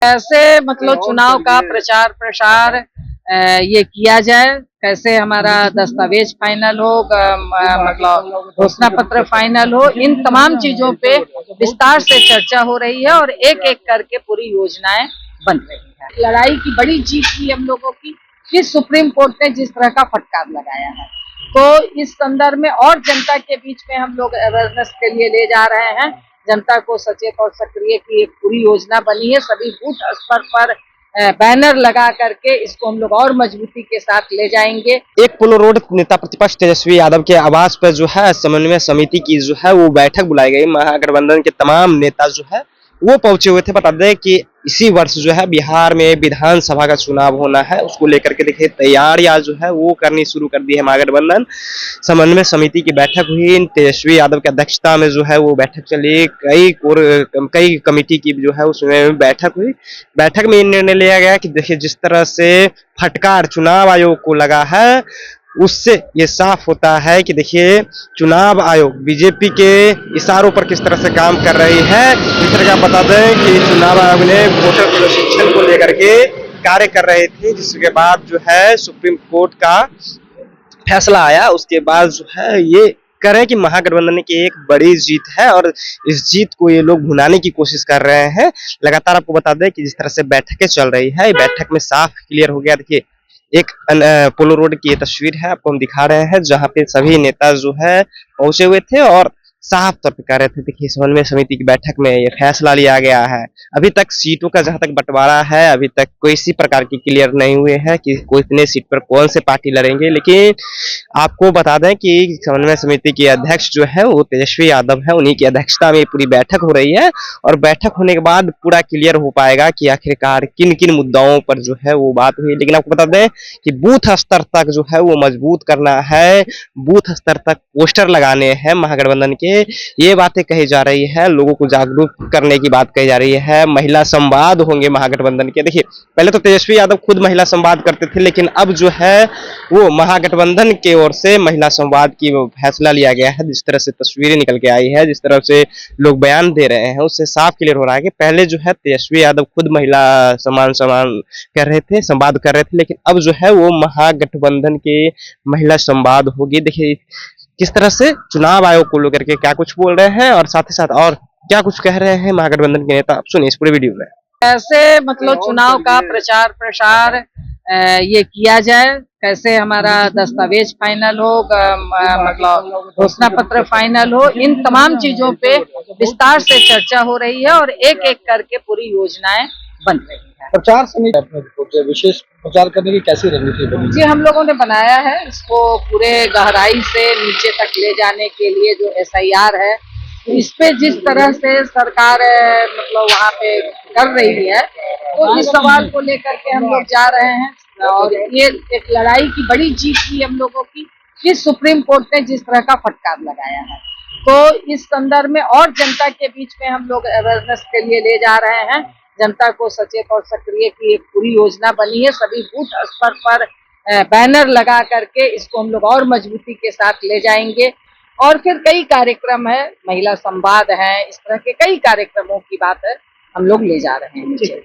कैसे मतलब चुनाव का प्रचार प्रसार ये किया जाए, कैसे हमारा दस्तावेज फाइनल हो, मतलब घोषणा पत्र फाइनल हो, इन तमाम चीजों पे विस्तार से चर्चा हो रही है और एक एक करके पूरी योजनाएं बन रही है। लड़ाई की बड़ी जीत थी हम लोगों की कि सुप्रीम कोर्ट ने जिस तरह का फटकार लगाया है, तो इस संदर्भ में और जनता के बीच में हम लोग अवेयरनेस के लिए ले जा रहे हैं। जनता को सचेत और सक्रिय की एक पूरी योजना बनी है। सभी बूथ स्तर पर बैनर लगा करके इसको हम लोग और मजबूती के साथ ले जाएंगे। एक पोलो रोड नेता प्रतिपक्ष तेजस्वी यादव के आवास पर जो है समन्वय समिति की जो है वो बैठक बुलाई गई। महागठबंधन के तमाम नेता जो है वो पहुंचे हुए थे। बता दें कि इसी वर्ष जो है बिहार में विधानसभा का चुनाव होना है, उसको लेकर के देखिए तैयारियां जो है वो करनी शुरू कर दी है महागठबंधन। समन्वय समिति की बैठक हुई, तेजस्वी यादव की अध्यक्षता में जो है वो बैठक चली। कई कमेटी की जो है उसमें बैठक हुई। बैठक में निर्णय लिया गया कि देखिए जिस तरह से फटकार चुनाव आयोग को लगा है, उससे ये साफ होता है कि देखिए चुनाव आयोग बीजेपी के इशारों पर किस तरह से काम कर रही है। जिस तरह का बता दें कि चुनाव आयोग ने वोटर प्रशिक्षण को लेकर के कार्य कर रहे थे, जिसके बाद जो है सुप्रीम कोर्ट का फैसला आया। उसके बाद जो है ये कह रहे हैं कि महागठबंधन की एक बड़ी जीत है और इस जीत को ये लोग भुनाने की कोशिश कर रहे हैं। लगातार आपको बता दें कि जिस तरह से बैठकें चल रही है, बैठक में साफ क्लियर हो गया। देखिए एक पोलो रोड की ये तस्वीर है, आपको हम दिखा रहे हैं, जहां पे सभी नेता जो है पहुंचे हुए थे और साफ तौर पे कह रहे थे देखिए समन्वय समिति की बैठक में ये फैसला लिया गया है। अभी तक सीटों का जहां तक बंटवारा है, अभी तक कोई इसी प्रकार की क्लियर नहीं हुए हैं कि कितने सीट पर कौन से पार्टी लड़ेंगे। लेकिन आपको बता दें कि समन्वय समिति के अध्यक्ष जो है वो तेजस्वी यादव है, उन्हीं की अध्यक्षता में पूरी बैठक हो रही है और बैठक होने के बाद पूरा क्लियर हो पाएगा कि आखिरकार किन किन मुद्दाओं पर जो है वो बात हुई। लेकिन आपको बता दें कि बूथ स्तर तक जो है वो मजबूत करना है, बूथ स्तर तक पोस्टर लगाने हैं महागठबंधन के। ये बातें कही जा रही है, लोगों को जागरूक करने की बात कही जा रही है। महिला संवाद होंगे महागठबंधन के। देखिए पहले तो तेजस्वी यादव खुद महिला संवाद करते थे, लेकिन अब जो है वो महागठबंधन की ओर से महिला संवाद की फैसला लिया गया है। जिस तरह से तस्वीरें निकल के आई है, जिस तरह से लोग बयान दे रहे हैं, उससे साफ क्लियर हो रहा है कि पहले जो है तेजस्वी यादव खुद महिला समान समान कर रहे थे, संवाद कर रहे थे, लेकिन अब जो है वो महागठबंधन के महिला संवाद होगी। देखिए किस तरह से चुनाव आयोग को लेकर के क्या कुछ बोल रहे हैं और साथ ही साथ और क्या कुछ कह रहे हैं महागठबंधन के नेता, आप सुनिए इस पूरे वीडियो में। कैसे मतलब चुनाव का प्रचार प्रसार ये किया जाए, कैसे हमारा दस्तावेज फाइनल हो, मतलब घोषणा पत्र फाइनल हो, इन तमाम चीजों पे विस्तार से चर्चा हो रही है और एक एक करके पूरी योजनाएं बन रही है। प्रचार समिति अपने विशेष प्रचार करने की कैसी रणनीति बनी? जी हम लोगों ने बनाया है इसको पूरे गहराई से नीचे तक ले जाने के लिए। जो SIR है इस पे जिस तरह से सरकार मतलब वहाँ पे कर रही है, तो इस सवाल को लेकर के हम लोग जा रहे हैं और ये एक लड़ाई की बड़ी जीत थी हम लोगों की कि सुप्रीम कोर्ट ने जिस तरह का फटकार लगाया है, तो इस संदर्भ में और जनता के बीच में हम लोग अवेयरनेस के लिए ले जा रहे हैं। जनता को सचेत और सक्रिय की एक पूरी योजना बनी है। सभी बूथ स्तर पर बैनर लगा करके इसको हम लोग और मजबूती के साथ ले जाएंगे और फिर कई कार्यक्रम है, महिला संवाद है, इस तरह के कई कार्यक्रमों की बात है हम लोग ले जा रहे हैं नीचे।